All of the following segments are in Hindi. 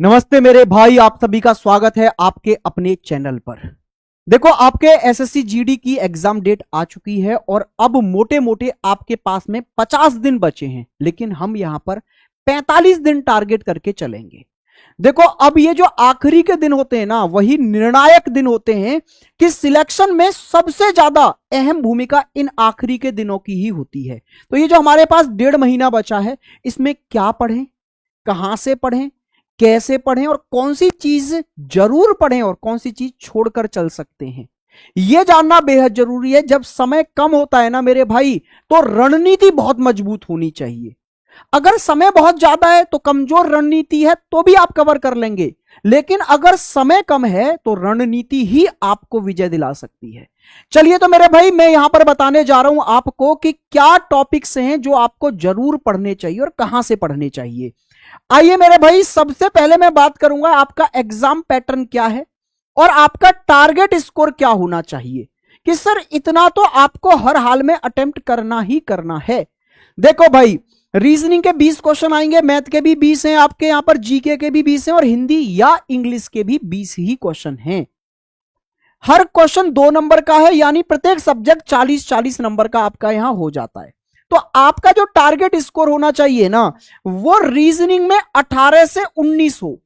नमस्ते मेरे भाई, आप सभी का स्वागत है आपके अपने चैनल पर। देखो, आपके एसएससी जीडी की एग्जाम डेट आ चुकी है और अब मोटे मोटे आपके पास में 50 दिन बचे हैं, लेकिन हम यहां पर 45 दिन टारगेट करके चलेंगे। देखो, अब ये जो आखिरी के दिन होते हैं ना, वही निर्णायक दिन होते हैं कि सिलेक्शन में सबसे ज्यादा अहम भूमिका इन आखिरी के दिनों की ही होती है। तो ये जो हमारे पास 1.5 महीना बचा है, इसमें क्या पढ़ें, कहां से पढ़ें, कैसे पढ़ें और कौन सी चीज जरूर पढ़ें और कौन सी चीज छोड़कर चल सकते हैं, यह जानना बेहद जरूरी है। जब समय कम होता है ना मेरे भाई, तो रणनीति बहुत मजबूत होनी चाहिए। अगर समय बहुत ज्यादा है तो कमजोर रणनीति है तो भी आप कवर कर लेंगे, लेकिन अगर समय कम है तो रणनीति ही आपको विजय दिला सकती है। चलिए तो मेरे भाई, मैं यहां पर बताने जा रहा हूं आपको कि क्या टॉपिक्स हैं जो आपको जरूर पढ़ने चाहिए और कहां से पढ़ने चाहिए। आइए मेरे भाई, सबसे पहले मैं बात करूंगा आपका एग्जाम पैटर्न क्या है और आपका टारगेट स्कोर क्या होना चाहिए, कि सर इतना तो आपको हर हाल में अटेम्प्ट करना ही करना है। देखो भाई, रीजनिंग के 20 क्वेश्चन आएंगे, मैथ के भी 20 हैं आपके यहां पर, जीके के भी 20 हैं और हिंदी या इंग्लिश के भी 20 ही क्वेश्चन हैं। हर क्वेश्चन 2 नंबर का है, यानी प्रत्येक सब्जेक्ट 40-40 नंबर का आपका यहां हो जाता है। तो आपका जो टारगेट स्कोर होना चाहिए ना, वो रीजनिंग में 18 से 19 हो।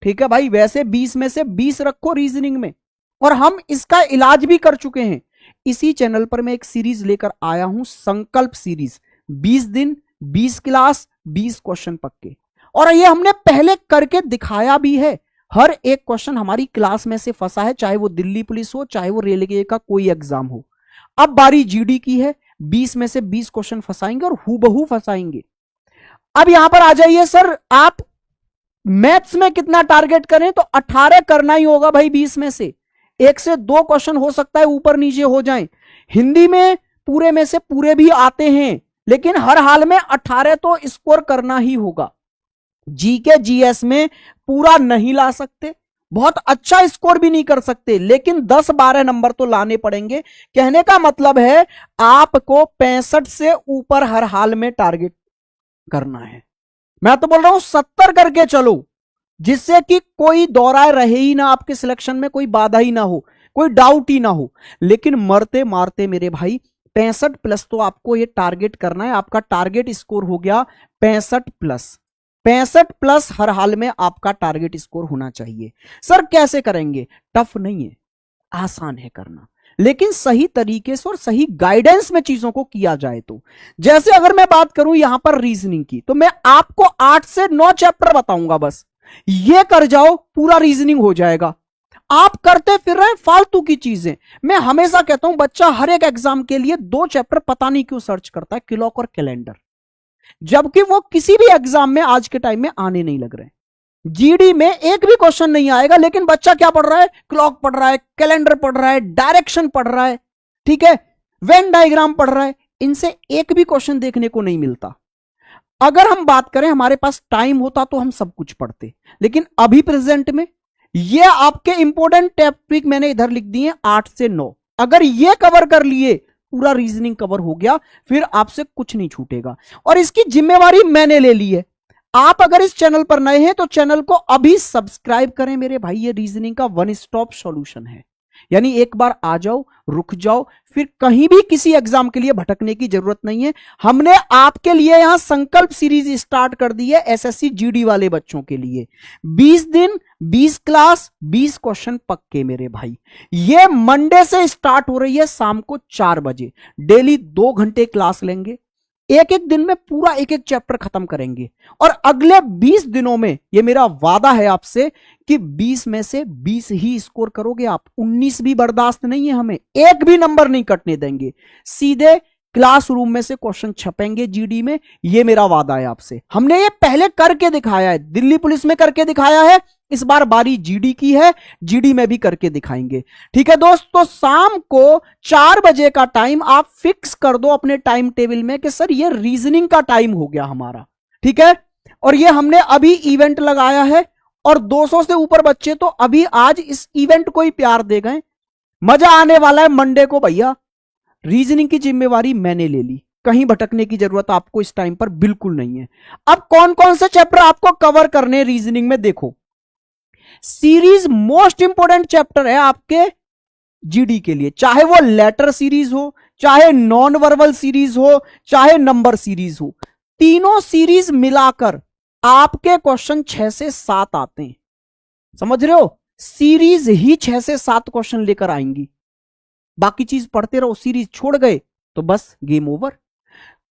ठीक है भाई, वैसे 20 में से 20 रखो रीजनिंग में, और हम इसका इलाज भी कर चुके हैं। इसी चैनल पर मैं एक सीरीज लेकर आया हूं, संकल्प सीरीज। 20 दिन, 20 क्लास, 20 क्वेश्चन पक्के, और ये हमने पहले करके दिखाया भी है। हर एक क्वेश्चन हमारी क्लास में से फंसा है, चाहे वो दिल्ली पुलिस हो, चाहे वो रेलवे का कोई एग्जाम हो। अब बारी जीडी की है, 20 में से 20 क्वेश्चन फंसाएंगे और हूबहू फंसाएंगे। अब यहां पर आ जाइए, सर आप मैथ्स में कितना टारगेट करें, तो 18 करना ही होगा भाई। 20 में से 1 से 2 क्वेश्चन हो सकता है ऊपर नीचे हो जाएं। हिंदी में पूरे में से पूरे भी आते हैं, लेकिन हर हाल में 18 तो स्कोर करना ही होगा। जीके जीएस में पूरा नहीं ला सकते, बहुत अच्छा स्कोर भी नहीं कर सकते, लेकिन 10-12 नंबर तो लाने पड़ेंगे। कहने का मतलब है आपको 65 से ऊपर हर हाल में टारगेट करना है। मैं तो बोल रहा हूं 70 करके चलो, जिससे कि कोई दौराए रहे ही ना आपके सिलेक्शन में, कोई बाधा ही ना हो, कोई डाउट ही ना हो। लेकिन मरते मारते मेरे भाई 65 प्लस तो आपको ये टारगेट करना है। आपका टारगेट स्कोर हो गया 65 प्लस। 65 प्लस हर हाल में आपका टारगेट स्कोर होना चाहिए। सर कैसे करेंगे? टफ नहीं है, आसान है करना, लेकिन सही तरीके से और सही गाइडेंस में चीजों को किया जाए तो। जैसे अगर मैं बात करूं यहां पर रीजनिंग की, तो मैं आपको 8 से 9 चैप्टर बताऊंगा, बस ये कर जाओ, पूरा रीजनिंग हो जाएगा। आप करते फिर रहे फालतू की चीजें। मैं हमेशा कहता हूं, बच्चा हर एक एग्जाम के लिए 2 चैप्टर पता नहीं क्यों सर्च करता है, क्लॉक और कैलेंडर, जबकि वो किसी भी एग्जाम में आज के टाइम में आने नहीं लग रहे। जीडी में एक भी क्वेश्चन नहीं आएगा, लेकिन बच्चा क्या पढ़ रहा है? क्लॉक पढ़ रहा है, कैलेंडर पढ़ रहा है, डायरेक्शन पढ़ रहा है, ठीक है, वेन डायग्राम पढ़ रहा है। इनसे एक भी क्वेश्चन देखने को नहीं मिलता। अगर हम बात करें, हमारे पास टाइम होता तो हम सब कुछ पढ़ते, लेकिन अभी प्रेजेंट में ये आपके इंपॉर्टेंट टॉपिक मैंने इधर लिख दिए 8 से 9। अगर ये कवर कर लिए, पूरा रीजनिंग कवर हो गया, फिर आपसे कुछ नहीं छूटेगा। और इसकी जिम्मेवारी मैंने ले ली है। आप अगर इस चैनल पर नए हैं तो चैनल को अभी सब्सक्राइब करें मेरे भाई। ये रीजनिंग का वन स्टॉप सॉल्यूशन है, यानी एक बार आ जाओ, रुक जाओ, फिर कहीं भी किसी एग्जाम के लिए भटकने की जरूरत नहीं है। हमने आपके लिए यहां संकल्प सीरीज स्टार्ट कर दी है एसएससी जीडी वाले बच्चों के लिए। 20 दिन, 20 क्लास, 20 क्वेश्चन पक्के मेरे भाई। ये मंडे से स्टार्ट हो रही है, शाम को 4 बजे। डेली 2 घंटे क्लास लेंगे, एक एक दिन में पूरा एक एक चैप्टर खत्म करेंगे, और अगले 20 दिनों में ये मेरा वादा है आपसे कि 20 में से 20 ही स्कोर करोगे आप। 19 भी बर्दाश्त नहीं है हमें, एक भी नंबर नहीं कटने देंगे। सीधे क्लासरूम में से क्वेश्चन छपेंगे जीडी में, ये मेरा वादा है आपसे। हमने ये पहले करके दिखाया है, दिल्ली पुलिस में करके दिखाया है, इस बार बारी जीडी की है, जीडी में भी करके दिखाएंगे। ठीक है दोस्तों, शाम को 4 बजे का टाइम आप फिक्स कर दो अपने टाइम टेबल में कि सर ये रीजनिंग का टाइम हो गया हमारा, ठीक है। और ये हमने अभी इवेंट लगाया है, और 200 से ऊपर बच्चे तो अभी आज इस इवेंट को ही प्यार दे गए। मजा आने वाला है मंडे को भैया। रीजनिंग की जिम्मेवारी मैंने ले ली, कहीं भटकने की जरूरत आपको इस टाइम पर बिल्कुल नहीं है। अब कौन कौन से चैप्टर आपको कवर करने रीजनिंग में, देखो सीरीज मोस्ट इंपोर्टेंट चैप्टर है आपके जीडी के लिए, चाहे वो लेटर सीरीज हो, चाहे नॉन वर्बल सीरीज हो, चाहे नंबर सीरीज हो, तीनों सीरीज मिलाकर आपके क्वेश्चन 6 से 7 आते हैं। समझ रहे हो? सीरीज ही 6 से 7 क्वेश्चन लेकर आएंगी, बाकी चीज पढ़ते रहो, सीरीज छोड़ गए तो बस गेम ओवर।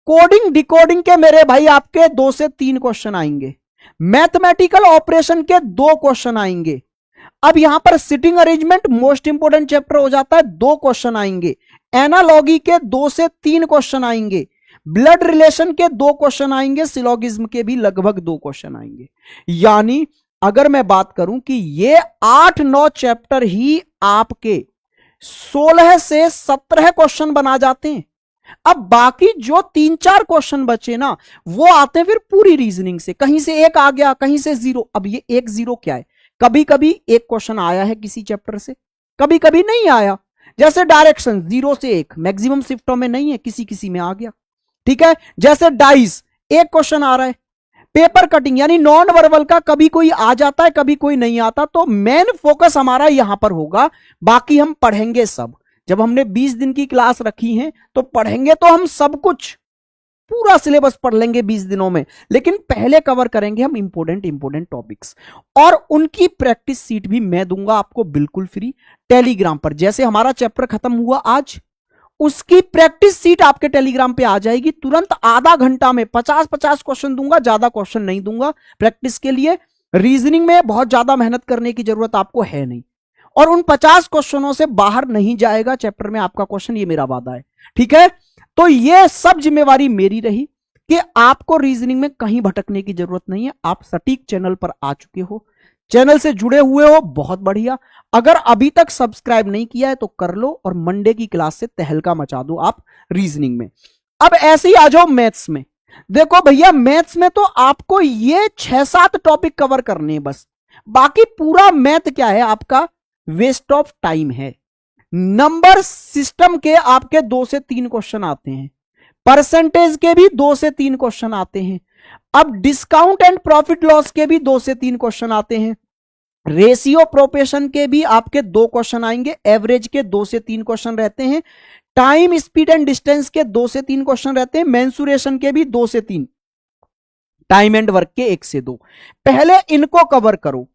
कोडिंग डिकोडिंग के मेरे भाई आपके 2 से 3 क्वेश्चन आएंगे, मैथमेटिकल ऑपरेशन के 2 क्वेश्चन आएंगे। अब यहां पर sitting arrangement most important chapter हो जाता है, 2 क्वेश्चन आएंगे। एनालॉगी के 2 से 3 क्वेश्चन आएंगे, ब्लड रिलेशन के 2 क्वेश्चन आएंगे, सिलोगिज्म के भी लगभग 2 क्वेश्चन आएंगे। यानी अगर मैं बात करूं कि ये 8-9 चैप्टर ही आपके 16 से 17 क्वेश्चन बना जाते हैं। अब बाकी जो 3-4 क्वेश्चन बचे ना, वो आते हैं फिर पूरी रीजनिंग से, कहीं से एक आ गया, कहीं से 0। अब ये 1-0 क्या है? कभी कभी एक क्वेश्चन आया है किसी चैप्टर से, कभी कभी नहीं आया। जैसे डायरेक्शन 0 से 1 मैक्सिमम शिफ्टों में नहीं है, किसी किसी में आ गया। ठीक है, जैसे डाइस एक क्वेश्चन आ रहा है। पेपर कटिंग यानी नॉन वर्बल का कभी कोई आ जाता है, कभी कोई नहीं आता। तो मेन फोकस हमारा यहां पर होगा, बाकी हम पढ़ेंगे सब। जब हमने 20 दिन की क्लास रखी है तो पढ़ेंगे तो हम सब कुछ, पूरा सिलेबस पढ़ लेंगे 20 दिनों में, लेकिन पहले कवर करेंगे हम इंपोर्टेंट टॉपिक्स। और उनकी प्रैक्टिस सीट भी मैं दूंगा आपको बिल्कुल फ्री टेलीग्राम पर। जैसे हमारा चैप्टर खत्म हुआ आज, उसकी प्रैक्टिस सीट आपके टेलीग्राम पे आ जाएगी तुरंत। आधा घंटा में 50-50 क्वेश्चन दूंगा, ज्यादा क्वेश्चन नहीं दूंगा प्रैक्टिस के लिए। रीजनिंग में बहुत ज्यादा मेहनत करने की जरूरत आपको है नहीं, और उन 50 क्वेश्चनों से बाहर नहीं जाएगा चैप्टर में आपका क्वेश्चन, ये मेरा वादा है। ठीक है, तो ये सब जिम्मेवारी मेरी रही कि आपको रीजनिंग में कहीं भटकने की जरूरत नहीं है। आप सटीक चैनल पर आ चुके हो, चैनल से जुड़े हुए हो, बहुत बढ़िया। अगर अभी तक सब्सक्राइब नहीं किया है तो कर लो, और मंडे की क्लास से तहलका मचा दो आप रीजनिंग में। अब ऐसे ही आ जाओ मैथ्स में। देखो भैया, मैथ्स में तो आपको ये 6-7 टॉपिक कवर करने हैं बस, बाकी पूरा मैथ क्या है आपका, वेस्ट ऑफ टाइम है। नंबर सिस्टम के आपके 2 से 3 क्वेश्चन आते हैं, परसेंटेज के भी 2 से 3 क्वेश्चन आते हैं। अब डिस्काउंट एंड प्रॉफिट लॉस के भी 2 से 3 क्वेश्चन आते हैं। रेशियो प्रोपेशन के भी आपके 2 क्वेश्चन आएंगे, एवरेज के 2 से 3 क्वेश्चन रहते हैं, टाइम स्पीड एंड डिस्टेंस के 2 से 3 क्वेश्चन रहते हैं, मेंसुरेशन के भी 2 से 3, टाइम एंड वर्क के 1 से 2। पहले इनको कवर करो।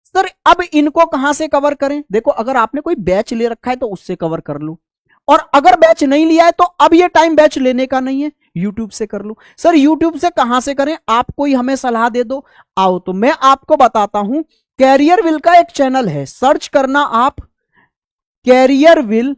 सर अब इनको कहां से कवर करें? देखो, अगर आपने कोई बैच ले रखा है तो उससे कवर कर लो, और अगर बैच नहीं लिया है तो अब ये टाइम बैच लेने का नहीं है, यूट्यूब से कर लो। सर यूट्यूब से कहां से करें? आप कोई हमें सलाह दे दो। आओ तो मैं आपको बताता हूं, कैरियर विल का एक चैनल है, सर्च करना आप कैरियर विल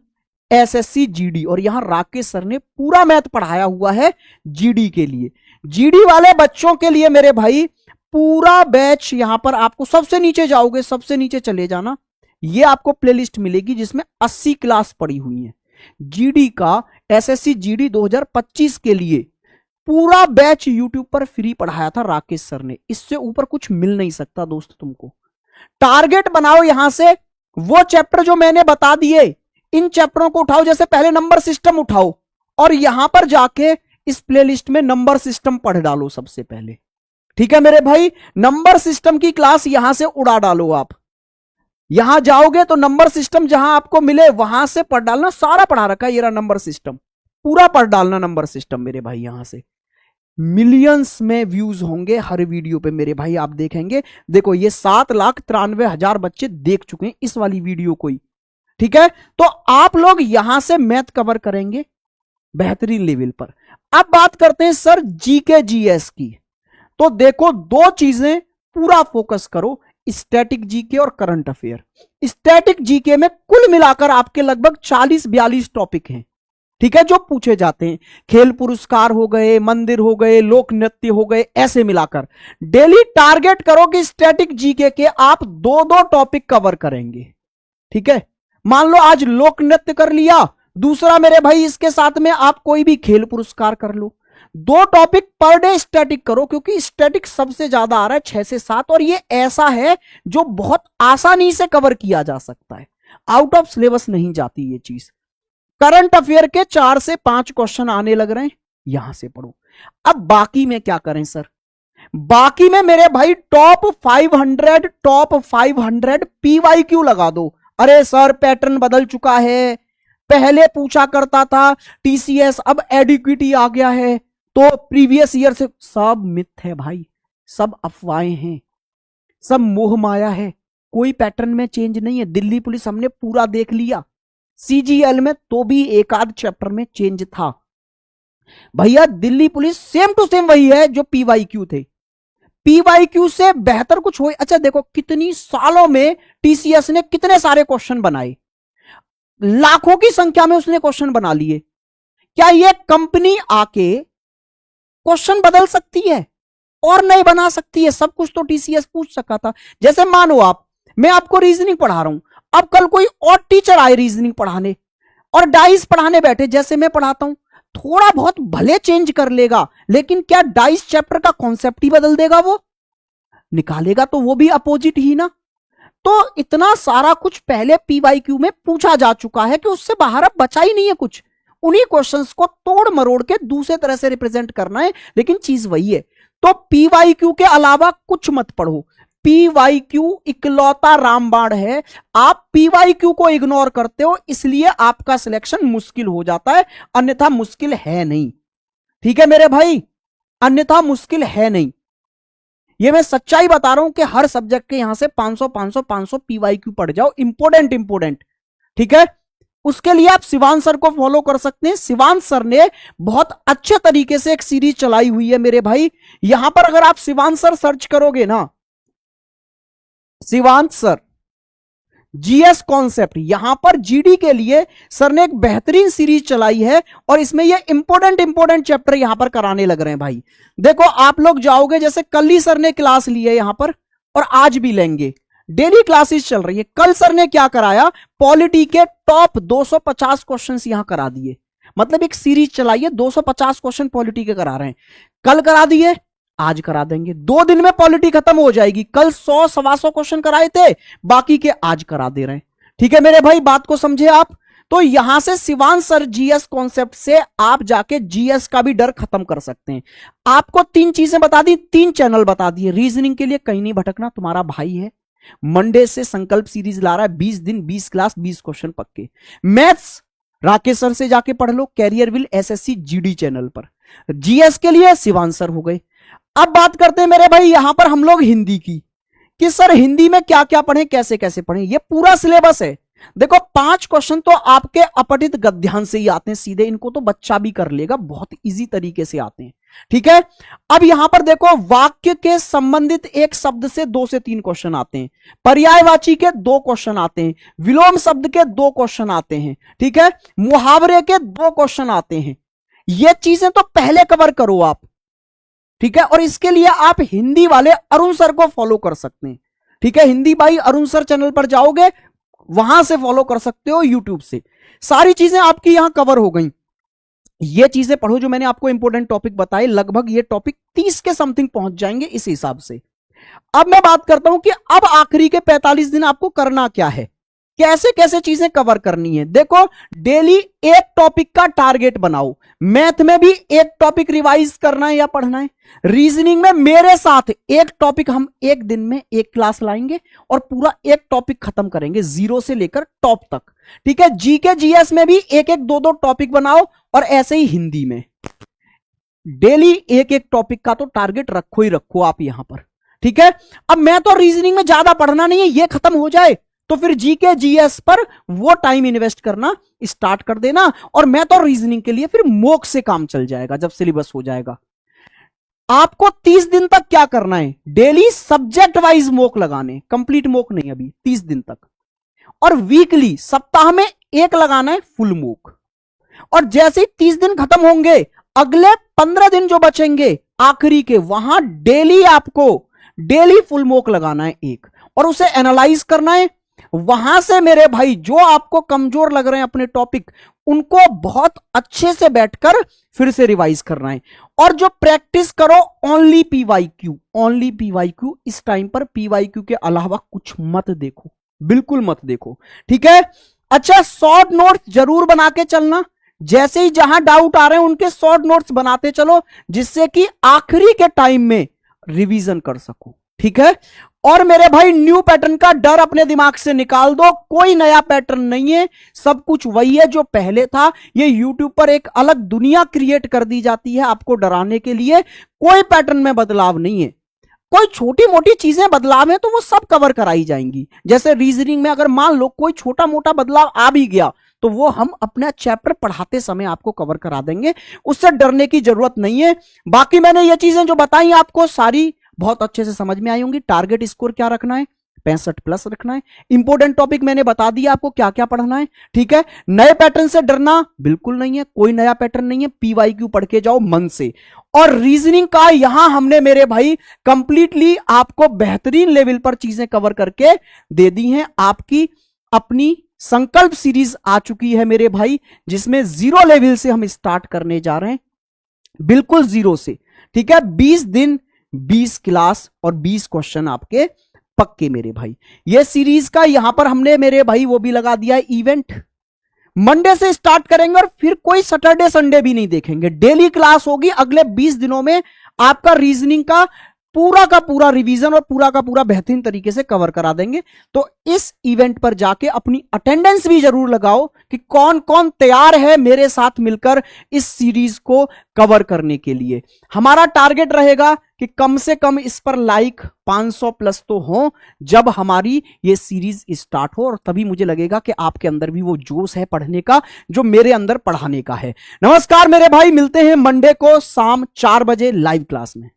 एसएससी जीडी, और यहां राकेश सर ने पूरा मैथ पढ़ाया हुआ है जीडी के लिए। जीडी वाले बच्चों के लिए मेरे भाई पूरा बैच, यहां पर आपको सबसे नीचे जाओगे, सबसे नीचे चले जाना, ये आपको प्लेलिस्ट मिलेगी जिसमें 80 क्लास पड़ी हुई है जीडी का। एसएससी जीडी 2025 के लिए पूरा बैच यूट्यूब पर फ्री पढ़ाया था राकेश सर ने। इससे ऊपर कुछ मिल नहीं सकता दोस्त तुमको। टारगेट बनाओ यहां से, वो चैप्टर जो मैंने बता दिए, इन चैप्टरों को उठाओ। जैसे पहले नंबर सिस्टम उठाओ, और यहां पर जाके इस प्लेलिस्ट में नंबर सिस्टम पढ़ डालो सबसे पहले। ठीक है मेरे भाई, नंबर सिस्टम की क्लास यहां से उड़ा डालो। आप यहां जाओगे तो नंबर सिस्टम जहां आपको मिले वहां से पढ़ डालना, सारा पढ़ा रखा है ये रहा नंबर सिस्टम, पूरा पढ़ डालना नंबर सिस्टम मेरे भाई। यहां से मिलियंस में व्यूज होंगे हर वीडियो पे मेरे भाई, आप देखेंगे। देखो ये 7,93,000 बच्चे देख चुके हैं इस वाली वीडियो को ही। ठीक है, तो आप लोग यहां से मैथ कवर करेंगे बेहतरीन लेवल पर। अब बात करते हैं सर जीके जीएस की। तो देखो, 2 चीजें पूरा फोकस करो, स्टैटिक जीके और करंट अफेयर। स्टैटिक जीके में कुल मिलाकर आपके लगभग 40-42 टॉपिक हैं। ठीक है, जो पूछे जाते हैं, खेल पुरस्कार हो गए, मंदिर हो गए, लोक नृत्य हो गए, ऐसे मिलाकर डेली टारगेट करो कि स्टैटिक जीके के आप 2-2 टॉपिक कवर करेंगे। ठीक है, मान लो आज लोक नृत्य कर लिया, दूसरा मेरे भाई इसके साथ में आप कोई भी खेल पुरस्कार कर लो। 2 टॉपिक पर डे स्टैटिक करो, क्योंकि स्टैटिक सबसे ज्यादा आ रहा है 6 से 7, और ये ऐसा है जो बहुत आसानी से कवर किया जा सकता है, आउट ऑफ सिलेबस नहीं जाती ये चीज। करंट अफेयर के 4 से 5 क्वेश्चन आने लग रहे हैं, यहां से पढ़ो। अब बाकी में क्या करें सर? बाकी में मेरे भाई टॉप 500 पीवाईक्यू लगा दो। अरे सर पैटर्न बदल चुका है, पहले पूछा करता था टीसीएस, अब एडिक्विटी आ गया है, तो प्रीवियस ईयर से सब मिथ है भाई, सब अफवाहें हैं, सब मोह माया है, कोई पैटर्न में चेंज नहीं है। दिल्ली पुलिस हमने पूरा देख लिया, सीजीएल में तो भी एक आध चैप्टर में चेंज था भैया। Delhi police same to same वही है जो पीवाईक्यू थे, पीवाईक्यू से बेहतर कुछ हो। अच्छा देखो कितनी सालों में टीसीएस ने कितने सारे क्वेश्चन बनाए, लाखों की संख्या में उसने क्वेश्चन बना लिए। क्या ये कंपनी आके क्वेश्चन बदल सकती है और नहीं बना सकती है? सब कुछ तो टीसीएस पूछ सका था। जैसे मानो मैं आपको रीजनिंग पढ़ा रहा हूं, अब कल कोई और टीचर आए रीजनिंग पढ़ाने और डाइस पढ़ाने बैठे, जैसे मैं पढ़ाता हूं, थोड़ा बहुत भले चेंज कर लेगा, लेकिन क्या डाइस चैप्टर का कॉन्सेप्ट ही बदल देगा? वो निकालेगा तो वो भी अपोजिट ही ना। तो इतना सारा कुछ पहले पीवाईक्यू में पूछा जा चुका है कि उससे बाहर अब बचा ही नहीं है कुछ। उन्हीं क्वेश्चंस को तोड़ मरोड़ के दूसरे तरह से रिप्रेजेंट करना है, लेकिन चीज वही है। तो पीवाईक्यू के अलावा कुछ मत पढ़ो, पीवाईक्यू इकलौता रामबाण है। आप पीवाईक्यू को इग्नोर करते हो, इसलिए आपका सिलेक्शन मुश्किल हो जाता है, अन्यथा मुश्किल है नहीं। ठीक है मेरे भाई, अन्यथा मुश्किल है नहीं। ये मैं सच्चाई बता रहा हूं कि हर सब्जेक्ट के यहां से 500 पीवाईक्यू पढ़ जाओ, इंपोर्टेंट। ठीक है, उसके लिए आप शिवान सर को फॉलो कर सकते हैं। शिवान सर ने बहुत अच्छे तरीके से एक सीरीज चलाई हुई है मेरे भाई। यहां पर अगर आप शिवान सर सर्च करोगे ना, शिवान सर जीएस कॉन्सेप्ट, यहां पर जीडी के लिए सर ने एक बेहतरीन सीरीज चलाई है, और इसमें ये इंपोर्टेंट चैप्टर यहां पर कराने लग रहे हैं भाई। देखो आप लोग जाओगे, जैसे कल ही सर ने क्लास ली है यहां पर, और आज भी लेंगे, डेली क्लासेस चल रही है। कल सर ने क्या कराया, पॉलिटी के टॉप 250 क्वेश्चंस यहां करा दिए। मतलब एक सीरीज चलाई है, 250 क्वेश्चन पॉलिटी के करा रहे हैं। कल करा दिए, आज करा देंगे, 2 दिन में पॉलिटी खत्म हो जाएगी। कल 100-125 क्वेश्चन कराए थे, बाकी के आज करा दे रहे हैं। ठीक है मेरे भाई, बात को समझे आप? तो यहां से शिवान सर जीएस कॉन्सेप्ट से आप जाके जीएस का भी डर खत्म कर सकते हैं। आपको 3 चीजें बता दी, 3 चैनल बता दिए। रीजनिंग के लिए कहीं नहीं भटकना, तुम्हारा भाई है, मंडे से संकल्प सीरीज ला रहा है, 20 दिन 20 क्लास 20 क्वेश्चन पक्के। मैथ्स राकेश सर से जाके पढ़ लो, career will SSC GD channel पर। जीएस के लिए शिवान सर हो गए। अब बात करते हैं मेरे भाई यहां पर हम लोग हिंदी की, कि सर हिंदी में क्या क्या पढ़ें, कैसे कैसे पढ़ें। ये पूरा सिलेबस है। देखो 5 क्वेश्चन तो आपके अपठित गद्यांश से ही आते हैं सीधे, इनको तो बच्चा भी कर लेगा, बहुत इजी तरीके से आते हैं। ठीक है, अब यहां पर देखो वाक्य के संबंधित एक शब्द से 2 से 3 क्वेश्चन आते हैं, पर्यायवाची के 2 क्वेश्चन आते हैं, विलोम शब्द के 2 क्वेश्चन आते हैं, ठीक है, मुहावरे के 2 क्वेश्चन आते हैं। ये चीजें तो पहले कवर करो आप। ठीक है, और इसके लिए आप हिंदी वाले अरुण सर को फॉलो कर सकते हैं। ठीक है, हिंदी भाई अरुण सर चैनल पर जाओगे, वहां से फॉलो कर सकते हो, यूट्यूब से। सारी चीजें आपकी यहां कवर हो गई। ये चीजें पढ़ो जो मैंने आपको इंपोर्टेंट टॉपिक बताए, लगभग ये टॉपिक 30 के समथिंग पहुंच जाएंगे इस हिसाब से। अब मैं बात करता हूं कि अब आखिरी के 45 दिन आपको करना क्या है, कैसे कैसे चीजें कवर करनी है। देखो डेली एक टॉपिक का टारगेट बनाओ। मैथ में भी एक टॉपिक रिवाइज करना है या पढ़ना है। रीजनिंग में मेरे साथ एक टॉपिक हम एक दिन में एक क्लास लाएंगे और पूरा एक टॉपिक खत्म करेंगे, 0 से लेकर टॉप तक। ठीक है, जीके जीएस में भी एक एक 2-2 टॉपिक बनाओ, और ऐसे ही हिंदी में डेली एक एक टॉपिक का तो टारगेट रखो ही रखो आप यहां पर। ठीक है, अब मैं तो रीजनिंग में ज्यादा पढ़ना नहीं है, ये खत्म हो जाए तो फिर जीके जीएस पर वो टाइम इन्वेस्ट करना स्टार्ट कर देना, और मैं तो रीजनिंग के लिए फिर मॉक से काम चल जाएगा जब सिलेबस हो जाएगा। आपको 30 दिन तक क्या करना है, डेली सब्जेक्ट वाइज मॉक लगाने, कंप्लीट मॉक नहीं अभी, 30 दिन तक, और वीकली सप्ताह में एक लगाना है फुल मॉक। और जैसे ही 30 दिन खत्म होंगे, अगले 15 दिन जो बचेंगे आखिरी के, वहां डेली आपको डेली फुल मॉक लगाना है एक, और उसे एनालाइज करना है। वहां से मेरे भाई जो आपको कमजोर लग रहे हैं अपने टॉपिक, उनको बहुत अच्छे से बैठकर फिर से रिवाइज करना है। और जो प्रैक्टिस करो ओनली पीवाईक्यू, इस टाइम पर पीवाईक्यू के अलावा कुछ मत देखो, बिल्कुल मत देखो। ठीक है, अच्छा शॉर्ट नोट्स जरूर बना के चलना, जैसे ही जहां डाउट आ रहे हैं उनके शॉर्ट नोट्स बनाते चलो, जिससे कि आखिरी के टाइम में रिवीजन कर सकूं। ठीक है, और मेरे भाई न्यू पैटर्न का डर अपने दिमाग से निकाल दो, कोई नया पैटर्न नहीं है, सब कुछ वही है जो पहले था। ये यूट्यूब पर एक अलग दुनिया क्रिएट कर दी जाती है आपको डराने के लिए, कोई पैटर्न में बदलाव नहीं है। कोई छोटी मोटी चीजें बदलाव है तो वो सब कवर कराई जाएंगी। जैसे रीजनिंग में अगर मान लो कोई छोटा मोटा बदलाव आ भी गया तो वो हम अपना चैप्टर पढ़ाते समय आपको कवर करा देंगे, उससे डरने की जरूरत नहीं है। बाकी मैंने ये चीजें जो बताई आपको सारी बहुत अच्छे से समझ में आई होंगी। टारगेट स्कोर क्या रखना है, 65+ रखना है। इंपॉर्टेंट टॉपिक मैंने बता दिया आपको क्या क्या पढ़ना है। ठीक है, नए पैटर्न से डरना बिल्कुल नहीं है, कोई नया पैटर्न नहीं है। PYQ पढ़ के जाओ मन से। और रीजनिंग का यहां हमने मेरे भाई कंप्लीटली आपको बेहतरीन लेवल पर चीजें कवर करके दे दी हैं। आपकी अपनी संकल्प सीरीज आ चुकी है मेरे भाई, जिसमें 0 लेवल से हम स्टार्ट करने जा रहे हैं, बिल्कुल 0 से। ठीक है, 20 दिन 20 क्लास और 20 क्वेश्चन आपके पक्के मेरे भाई। ये सीरीज का यहां पर हमने मेरे भाई वो भी लगा दिया है इवेंट। मंडे से स्टार्ट करेंगे और फिर कोई सैटरडे संडे भी नहीं देखेंगे, डेली क्लास होगी। अगले 20 दिनों में आपका रीजनिंग का पूरा रिवीजन और पूरा का पूरा बेहतरीन तरीके से कवर करा देंगे। तो इस इवेंट पर जाके अपनी अटेंडेंस भी जरूर लगाओ कि कौन कौन तैयार है मेरे साथ मिलकर इस सीरीज को कवर करने के लिए। हमारा टारगेट रहेगा कि कम से कम इस पर लाइक 500+ तो हो जब हमारी ये सीरीज स्टार्ट हो, और तभी मुझे लगेगा कि आपके अंदर भी वो जोश है पढ़ने का जो मेरे अंदर पढ़ाने का है। नमस्कार मेरे भाई, मिलते हैं मंडे को शाम 4 बजे लाइव क्लास में।